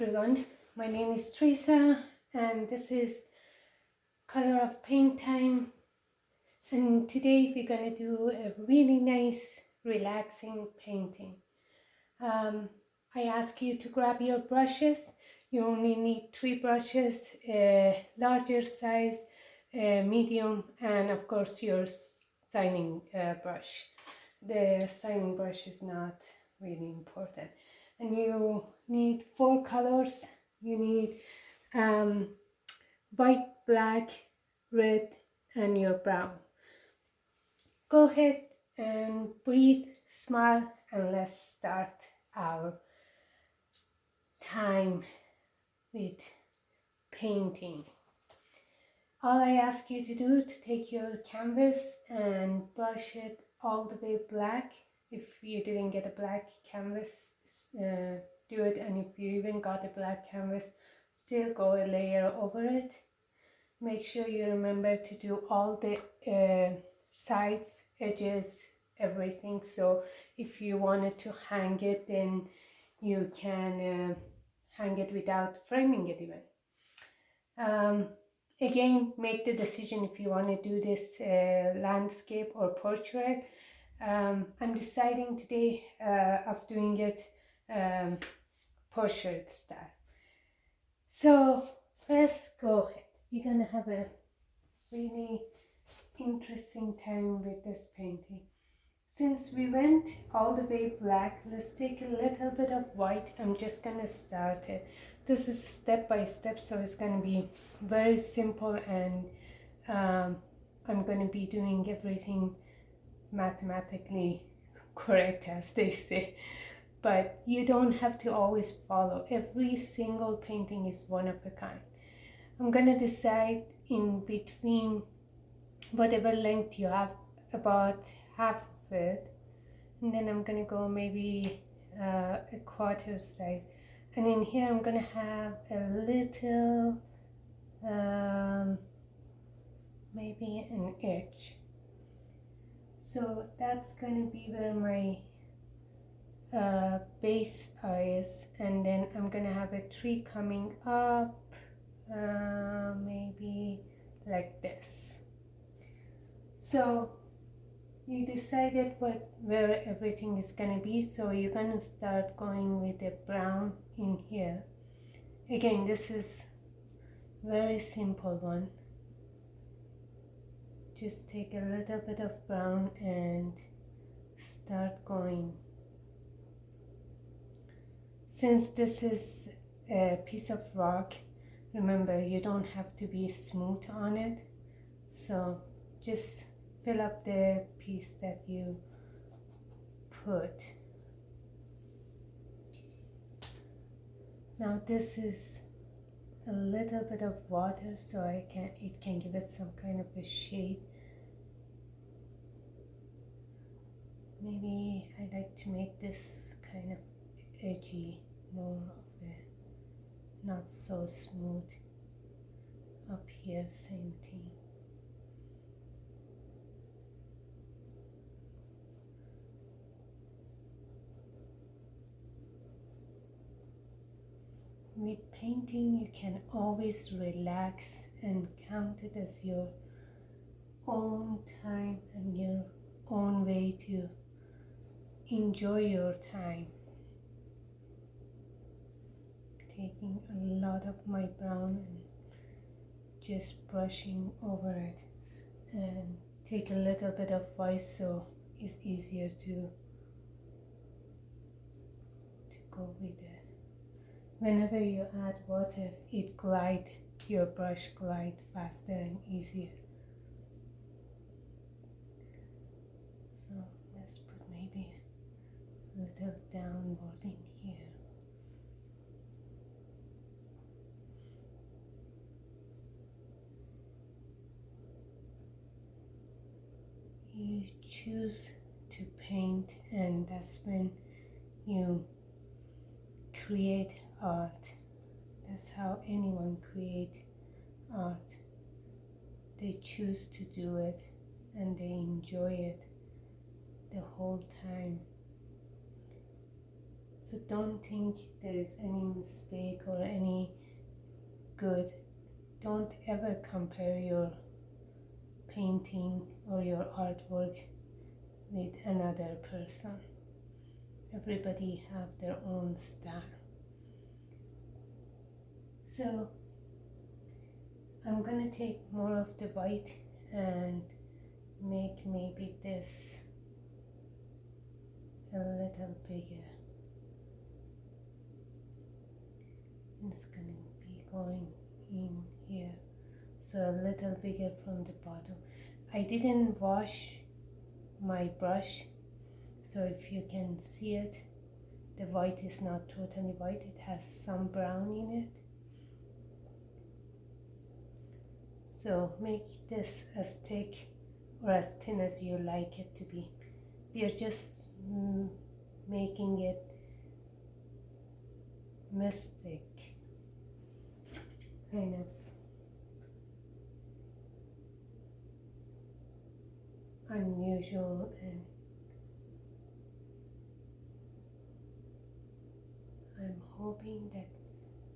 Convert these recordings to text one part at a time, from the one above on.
everyone, my name is Teresa and this is Color of Paint Time, and today we're going to do a really nice relaxing painting. I ask you to grab your brushes. You only need 3 brushes, a larger size, a medium, and of course your signing brush. The signing brush is not really important. And you need 4 colors. You need white, black, red, and your brown. Go ahead and breathe, smile, and let's start our time with painting. All I ask you to do to take your canvas and brush it all the way black. If you didn't get a black canvas, do it, and if you even got a black canvas, still go a layer over it. Make sure you remember to do all the sides, edges, everything. So if you wanted to hang it, then you can hang it without framing it even. Again, make the decision if you want to do this landscape or portrait. I'm deciding today of doing it portrait style. So let's go ahead. You're gonna have a really interesting time with this painting. Since we went all the way black, let's take a little bit of white. I'm just gonna start it. This is step by step, so it's gonna be very simple, and I'm gonna be doing everything mathematically correct, as they say. But you don't have to always follow. Every single painting is one of a kind. I'm gonna decide in between whatever length you have, about half of it, and then I'm gonna go maybe a quarter size, and in here I'm gonna have a little maybe an edge. So that's gonna be where my base is, and then I'm gonna have a tree coming up, maybe like this. So you decided where everything is gonna be, so you're gonna start going with the brown in here. Again, this is very simple one. Just take a little bit of brown and start going. Since this is a piece of rock, remember, you don't have to be smooth on it, so just fill up the piece that you put. Now this is a little bit of water, so it can give it some kind of a shade. Maybe I like to make this kind of edgy, more of a not so smooth. Up here, same thing. With painting, you can always relax and count it as your own time and your own way to enjoy your time. Taking a lot of my brown and just brushing over it, and take a little bit of white so it's easier to go with it. Whenever you add water, your brush glide faster and easier. So let's put maybe a little downward in here. You choose to paint, and that's when you create art. That's how anyone creates art. They choose to do it and they enjoy it the whole time. So don't think there is any mistake or any good. Don't ever compare your painting or your artwork with another person. Everybody have their own style. So I'm gonna take more of the white and make maybe this a little bigger. It's gonna be going in here, so a little bigger from the bottom. I didn't wash my brush, so if you can see it, the white is not totally white, it has some brown in it. So make this as thick or as thin as you like it to be. We are just making it mystic, kind of unusual, and I'm hoping that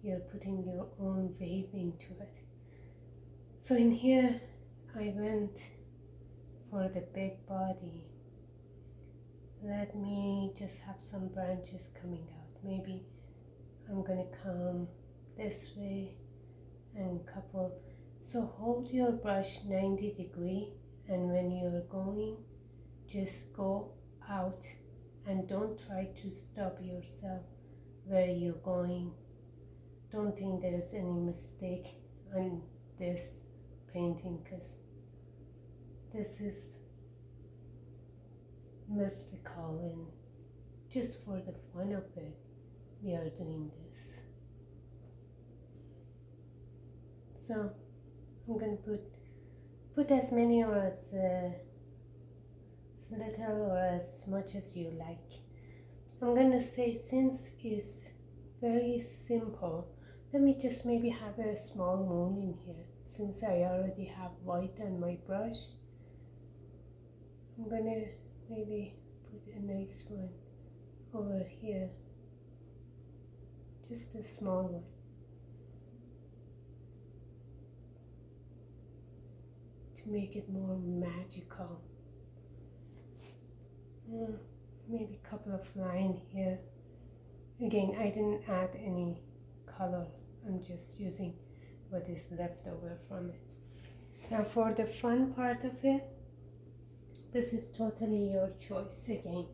you're putting your own wave into it. So in here I went for the big body. Let me just have some branches coming out. Maybe I'm gonna come this way and couple. So hold your brush 90 degrees, and when you're going, just go out and don't try to stop yourself where you're going. Don't think there is any mistake on this painting, because this is mystical and just for the fun of it we are doing this. So I'm going to put as many or as little or as much as you like. I'm going to say, since it's very simple, let me just maybe have a small moon in here. Since I already have white on my brush, I'm going to maybe put a nice one over here, just a small one. To make it more magical. Maybe a couple of lines here. Again, I didn't add any color. I'm just using what is left over from it. Now for the fun part of it, this is totally your choice. Again,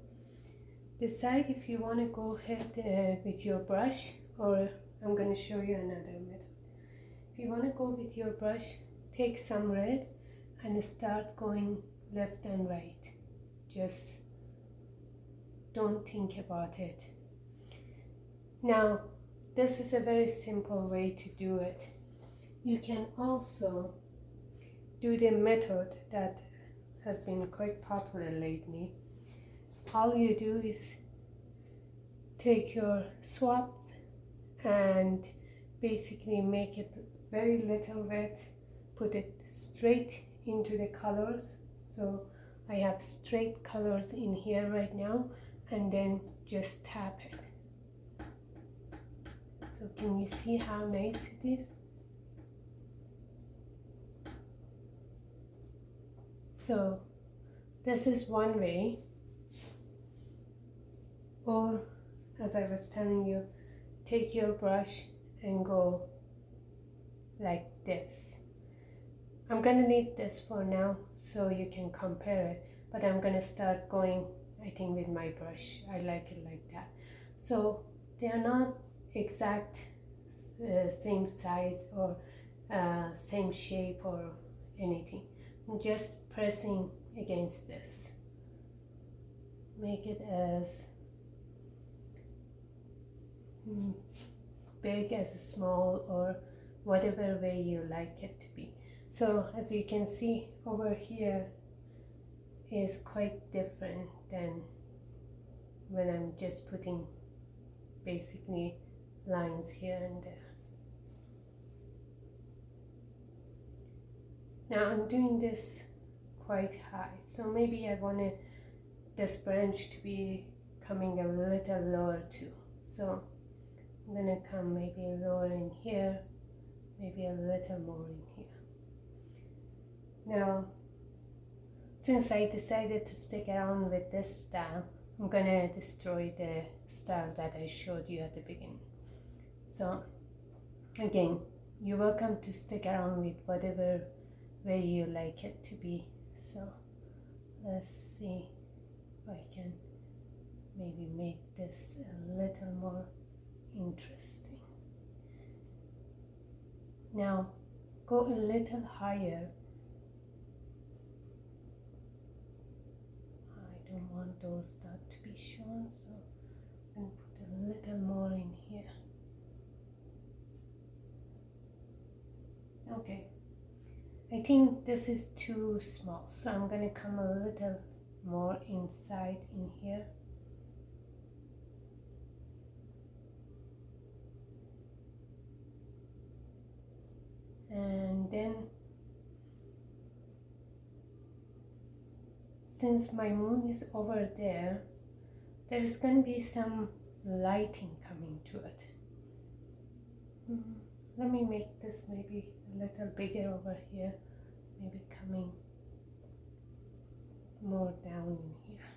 decide if you want to go ahead with your brush, or I'm going to show you another method. If you want to go with your brush, take some red and start going left and right. Just don't think about it. Now, this is a very simple way to do it. You can also do the method that has been quite popular lately. All you do is take your swabs and basically make it very little wet, put it straight into the colors. So I have straight colors in here right now, and then just tap it. So can you see how nice it is? So this is one way, or as I was telling you, take your brush and go like this. I'm gonna leave this for now so you can compare it, but I'm gonna start going, I think, with my brush. I like it like that. So they are not exact same size or same shape or anything. I'm just pressing against this. Make it as big as small, or whatever way you like it to be. So as you can see over here is quite different than when I'm just putting basically lines here and there. Now I'm doing this quite high, so maybe I wanted this branch to be coming a little lower too. So I'm gonna come maybe lower in here, maybe a little more in here. Now, since I decided to stick around with this style, I'm gonna destroy the style that I showed you at the beginning. So again, you're welcome to stick around with whatever way you like it to be. So let's see if I can maybe make this a little more interesting. Now go a little higher. I don't want those dots to be shown, so I'm going to put a little more in here. Okay, I think this is too small, so I'm going to come a little more inside in here. And then, since my moon is over there, there is going to be some lighting coming to it. Let me make this maybe a little bigger over here, maybe coming more down in here.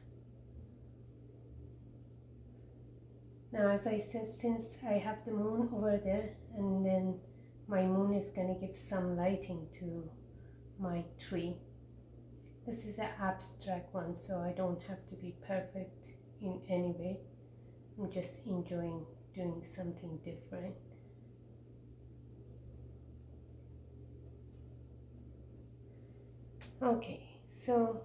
Now, as I said, since I have the moon over there, and then my moon is going to give some lighting to my tree. This is an abstract one, so I don't have to be perfect in any way. I'm just enjoying doing something different. Okay, so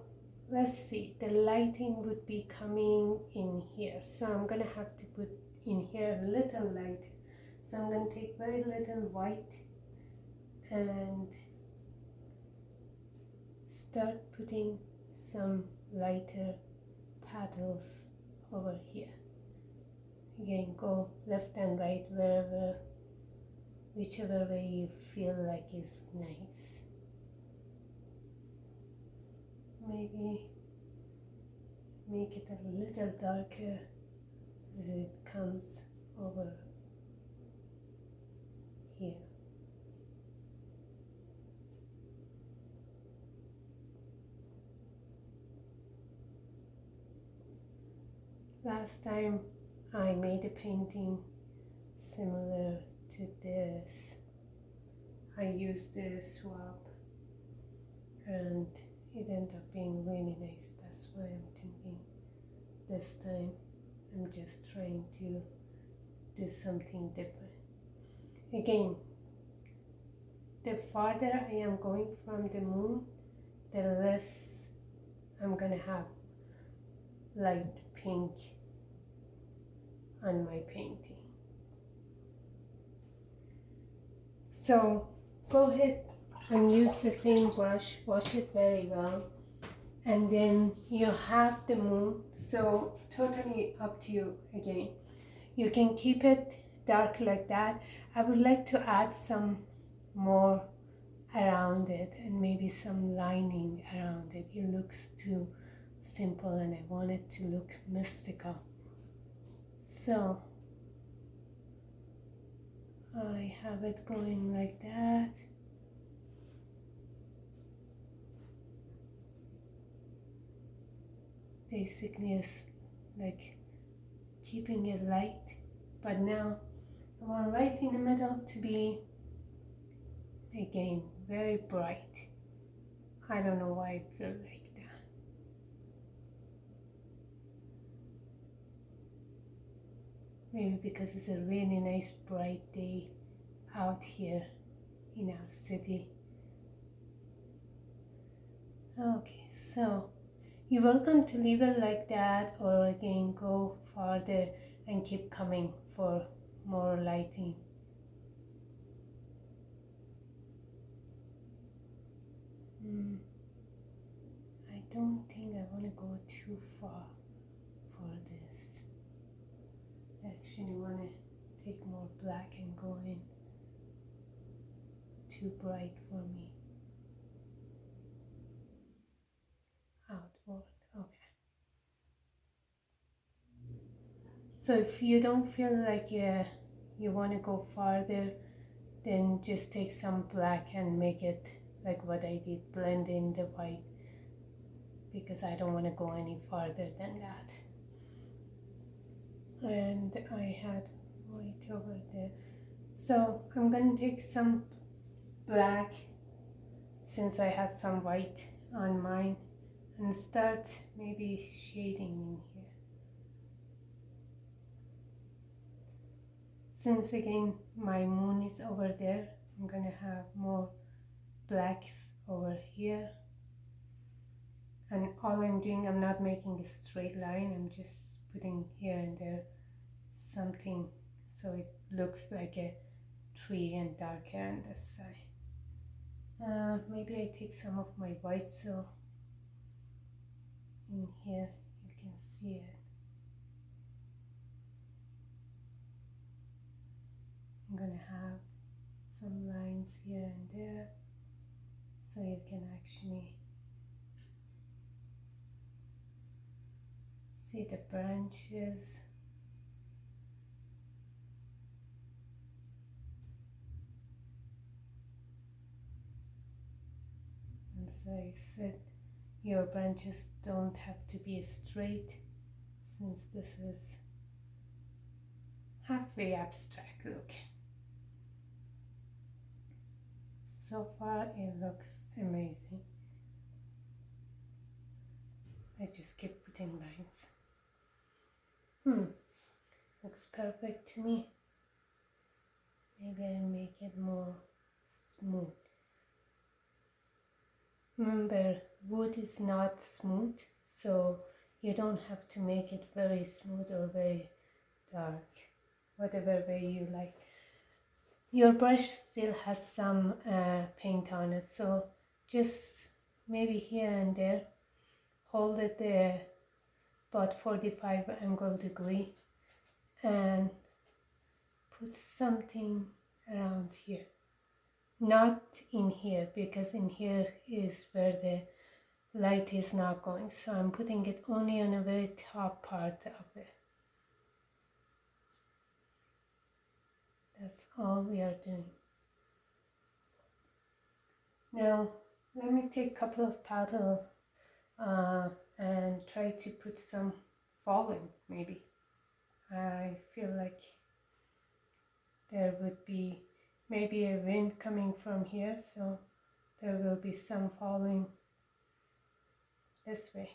let's see, the lighting would be coming in here. So I'm going to have to put in here a little light. So I'm going to take very little white and start putting some lighter petals over here. Again, go left and right, whichever way you feel like is nice. Maybe make it a little darker as it comes over here. Last time I made a painting similar to this. I used the swab and it ended up being really nice. That's why I'm thinking this time I'm just trying to do something different. Again, the farther I am going from the moon, the less I'm gonna have light pink on my painting. So go ahead and use the same brush, wash it very well, and then you have the moon, so totally up to you. Again, you can keep it dark like that. I would like to add some more around it and maybe some lining around it. It looks too simple and I want it to look mystical. So I have it going like that. Basically it's like keeping it light, but now I want right in the middle to be, again, very bright. I don't know why I feel like that. Maybe because it's a really nice bright day out here in our city. Okay, so you're welcome to leave it like that, or again go farther and keep coming for more lighting. I don't think I want to go too far for this. I actually want to take more black and go in. Too bright for me. Outward, okay. So if you don't feel like you want to go farther, then just take some black and make it like what I did, blend in the white, because I don't want to go any farther than that. And I had white over there, so I'm going to take some black, since I had some white on mine, and start maybe shading in here. Since again my moon is over there, I'm gonna have more blacks over here. And all I'm doing, I'm not making a straight line, I'm just putting here and there something so it looks like a tree and darker on this side. Maybe I take some of my white, so in here you can see it. I'm gonna have some lines here and there so you can actually see the branches. As I said, your branches don't have to be straight, since this is halfway abstract look. So far it looks amazing. I just keep putting lines. Looks perfect to me. Maybe I make it more smooth. Remember, wood is not smooth, so you don't have to make it very smooth or very dark, whatever way you like. Your brush still has some paint on it, so just maybe here and there hold it about 45 angle degree and put something around here. Not in here, because in here is where the light is not going, so I'm putting it only on a very top part of it. That's all we are doing. Now let me take a couple of petals and try to put some falling. Maybe I feel like there would be maybe a wind coming from here, so there will be some falling this way,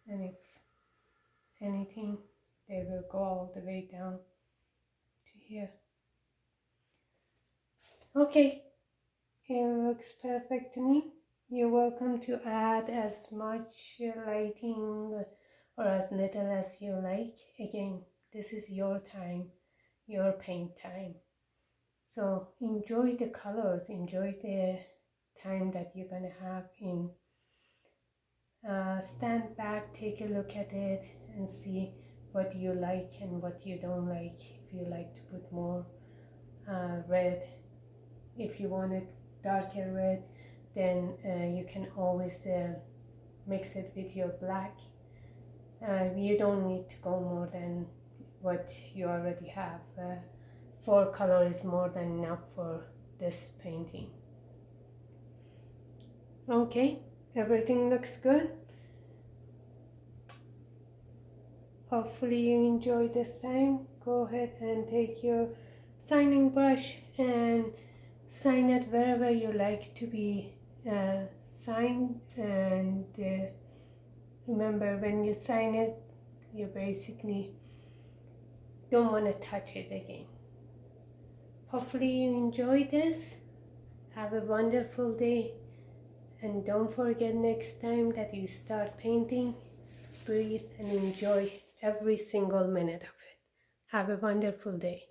and if anything, they will go all the way down to here. Okay, it looks perfect to me. You're welcome to add as much lighting or as little as you like. Again, this is your time, your paint time. So enjoy the colors, enjoy the time that you're gonna have in. Stand back, take a look at it and see what you like and what you don't like. If you like to put more red, if you want it darker red, then you can always mix it with your black. You don't need to go more than what you already have. 4 colors is more than enough for this painting. Okay, everything looks good. Hopefully you enjoy this time. Go ahead and take your signing brush and sign it wherever you like to be signed. And remember, when you sign it, you basically don't want to touch it again. Hopefully you enjoy this. Have a wonderful day, and don't forget next time that you start painting, breathe and enjoy every single minute of it. Have a wonderful day.